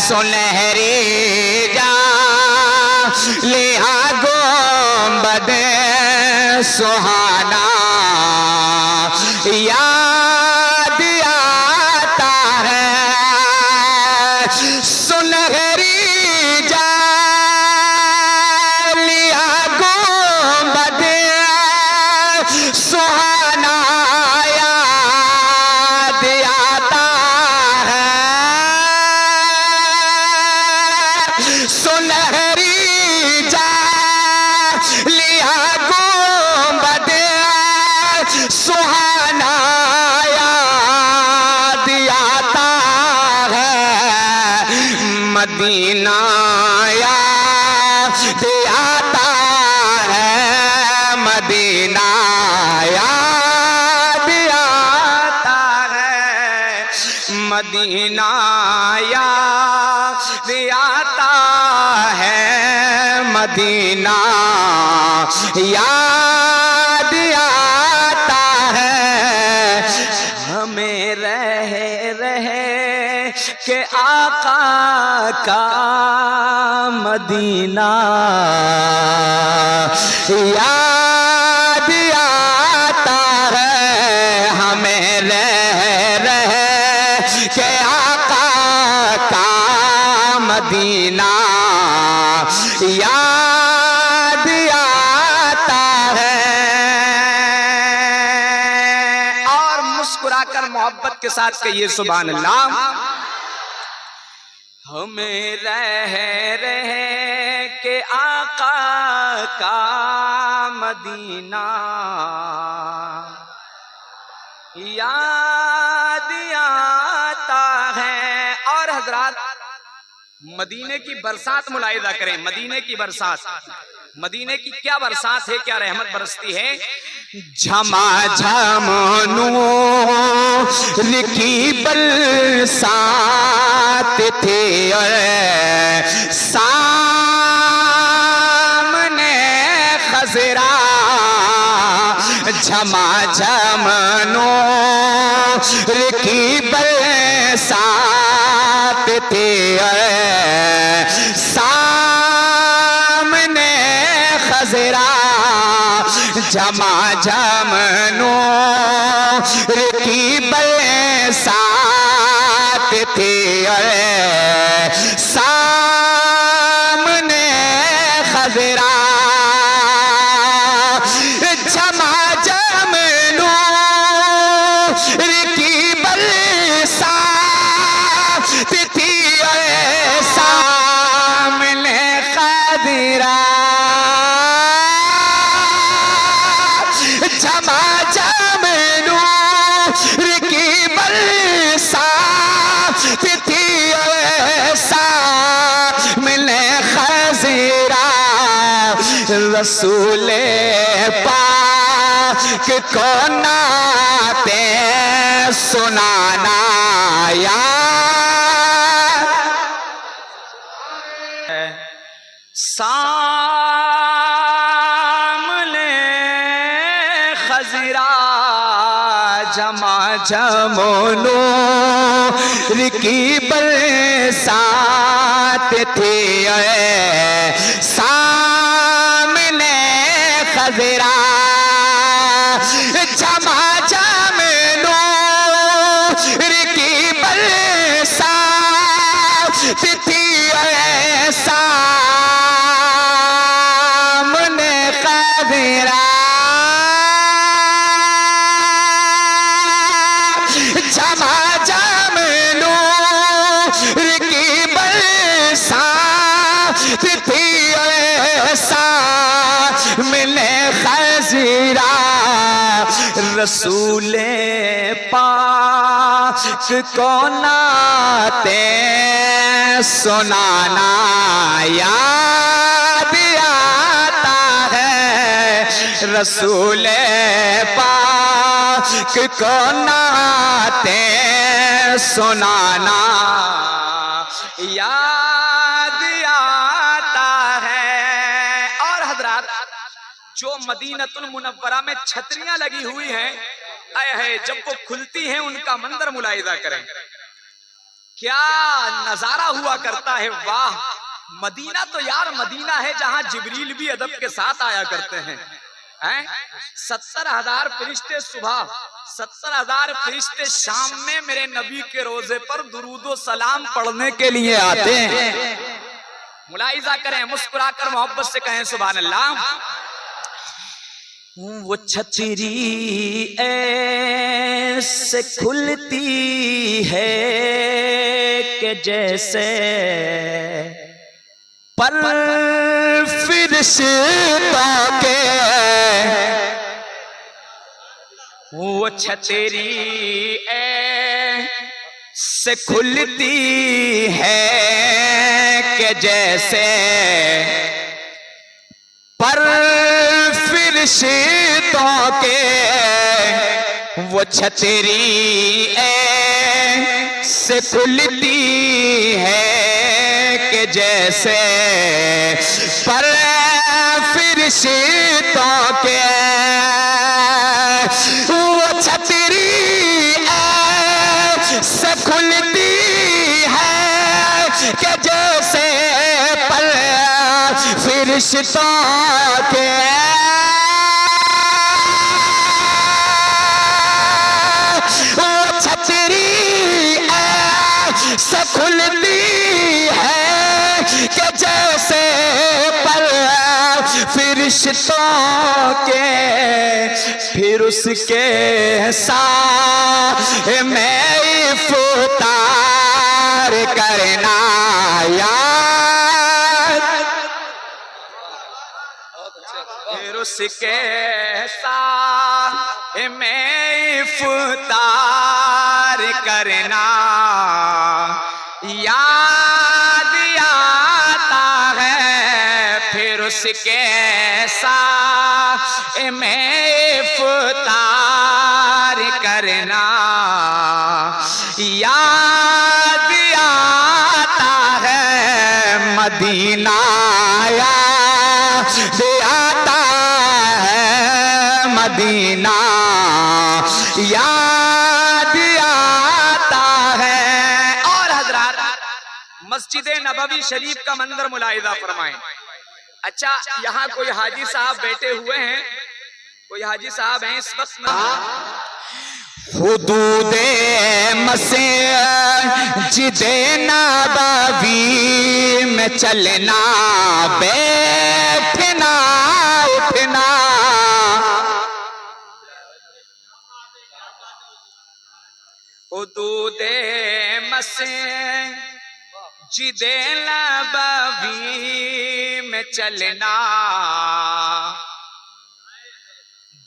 सुनहरी जालियां गुंबद सुहाना याद आता है। सुनहरी जालियां गुंबद सुहाना याद आता है। सुनहरी जालियां गुंबद सुहाना याद आता है। मदीना याद आता है। मदीना याद आता है। मदीना याद आता है। मदीना याद आता है। हमें रह के आका का मदीना याद आता है। हमें रह के आका का मदीना याद आता है। और मुस्कुराकर मोहब्बत के साथ कहिए सुभान अल्लाह। हमें रह के आका का मदीना याद आता है। और हजरात मदीने की बरसात मुलाहिजा करें। मदीने की बरसात, मदीने की क्या बरसात है, क्या रहमत बरसती है। झमाझम नूर की बरसात थे सामने खजरा। झमाझम नूर की बरसात थे सामने खजरा। झमाझम नूर की बरसात थे सामने खजरा। झमाझम नूर की बरसात थी सामने खजरा। झमाझम नूर की बरसात थी सामने खजरा। रसूल पाक को नाते सुनाना याद सामने खजरा। झमाझम नूर की बरसात थी सामने खजरा। झमाझम नूर की बरसात थी सामने खजरा। झमाझम नूर की बरसात थी सामने खजरा। रसूल पाक को नाते सुनाना याद आता है। रसूल पाक को नाते सुनाना याद आता है। और हजरात जो मदीनतुल मुनव्वरा में छतरियां लगी हुई हैं, आए है जब वो खुलती हैं उनका मंजर मुलाहिजा करें। क्या नजारा हुआ करता है। वाह, मदीना तो यार मदीना है जहां जिब्रील भी अदब के साथ आया करते हैं। 70,000 फरिश्ते सुबह, 70,000 फरिश्ते शाम में मेरे नबी के रोजे पर दुरूदो सलाम पढ़ने के लिए आते हैं। मुलाहिजा करें, मुस्कुराकर मोहब्बत से कहें सुभान अल्लाह। वो छतरी ऐसे खुलती है कि जैसे पर फिरिश्ता के, वो छतरी ऐसे खुलती है कि जैसे पर फिरिश्तों के, वो छतरी ऐसे खुलती है कि जैसे पर फिरिश्तों के, वो छतरी ऐसे खुलती है कि जैसे पर फिरिश्तों के, वो छतरी ऐसे खुलती है कि जैसे पर फिरिश्तों के, फिर उसके साथ में इफ्तार करना याद, फिर उसके साथ में इफ्तार करना याद आता है, फिर उसके साथ में इफ्तार करना याद आता है। मदीना याद आता है, मदीना याद आता है। और हजरात, मस्जिद नबवी शरीफ का मंजर मुलाहिजा फरमाएं। अच्छा, यहाँ कोई हाजी साहब बैठे हुए हैं, कोई हाजी साहब हैं इस वक्त में। हुदूदे मस्जिदे नबवी में चलना बैठना उठना, हुदूदे मस्जिदे नबवी में चलना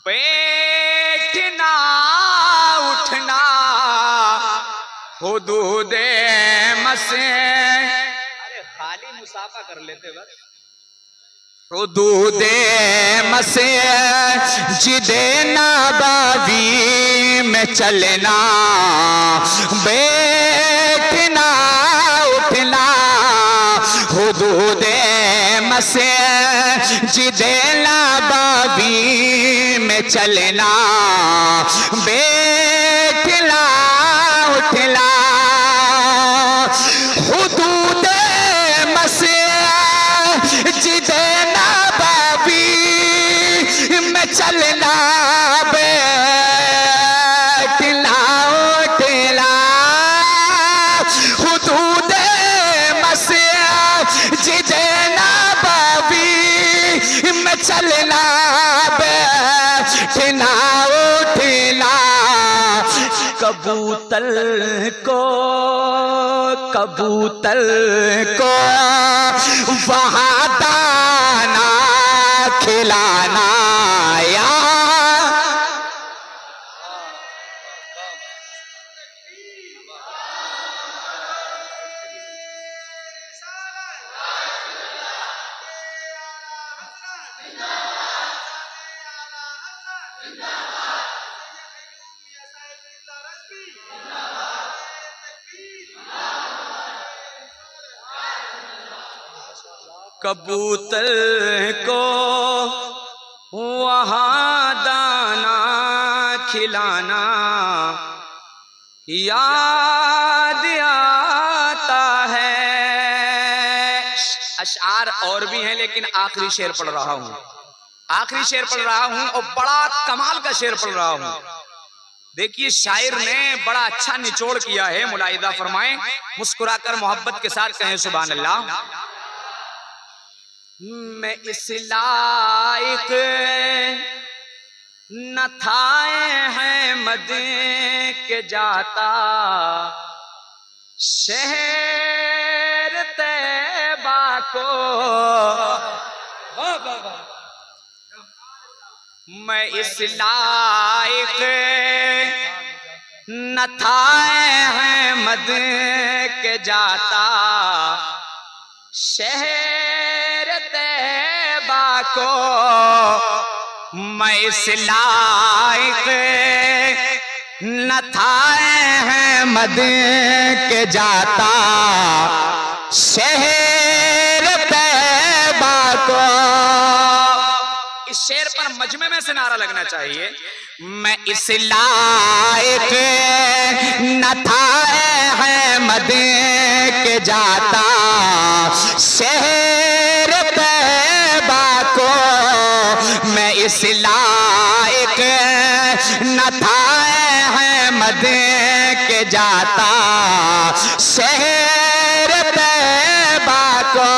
बैठना उठना, हुदूदे अरे खाली मुसाफा कर लेते बस। हुदूदे मस्जिदे नबवी में चलना बैठना उठना, हुदूदे मस्जिदे नबवी में चलना बैठना उठना, हुदूदे मस्जिदे नबवी में चलना बैठना उठना, हुदूदे मस्जिदे नबवी में चलना बैठना उठना। कबूतर को वहाँ दाना खिलाना यार, कबूतर को वहाँ दाना खिलाना याद अशआर और भी हैं, लेकिन आखिरी शेर पढ़ रहा हूं, आखिरी शेर पढ़ रहा हूं और बड़ा कमाल का शेर पढ़ रहा हूं। देखिए शायर ने बड़ा अच्छा निचोड़ किया है, मुलाहिदा फरमाएं, मुस्कुराकर मोहब्बत के साथ कहें सुभान अल्लाह। मैं इस लायक न था अहमद के जाता शहर तैबा को, मैं इस लायक न था अहमद के जाता शहर तैबा को, मैं इस लायक न था अहमद के जाता शहर तैबा को। इस शेर पर मजमे में से नारा लगना चाहिए, मैं इस लायक न था अहमद के जाता शहर तैबा को, मैं इस लायक न था अहमद के जाता शहर तैबा को,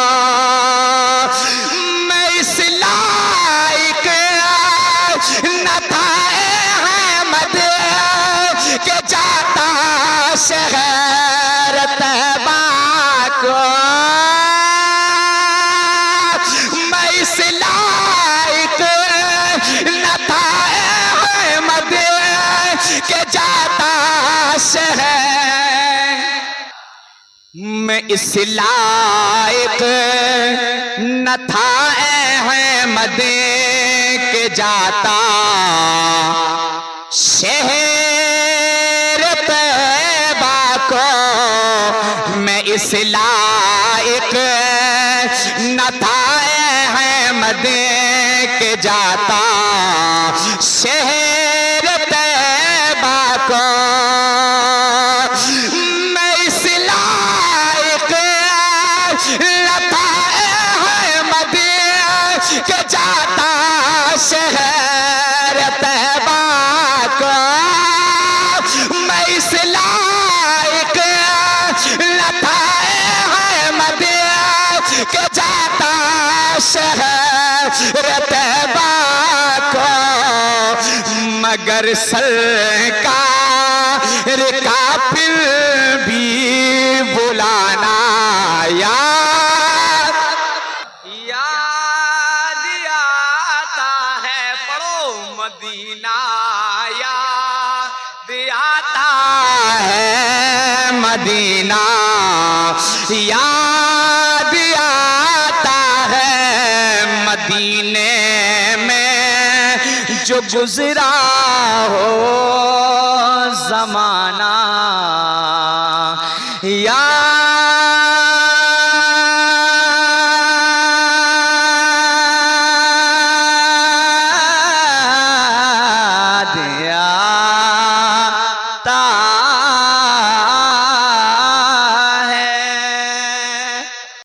मैं इस लायक न था अहमद के जाता शहर तैबा को, मैं इस लायक न था अहमद के जाता शहर, मैं इस लायक न था अहमद के जाता शहर तैबा को, मैं इस लायक न था अहमद के जाता शहर तैबा को, मैं इस लायक न था अहमद के जाता शहर तैबा को, मैं इस लायक न था अहमद के जाता शहर तैबा को, मगर सरकार का फिर भी बुलाना याद आता है, पढ़ो मदीना याद आता है, मदीना याद आता है, मदीने में जो गुजरा हो जमाना याद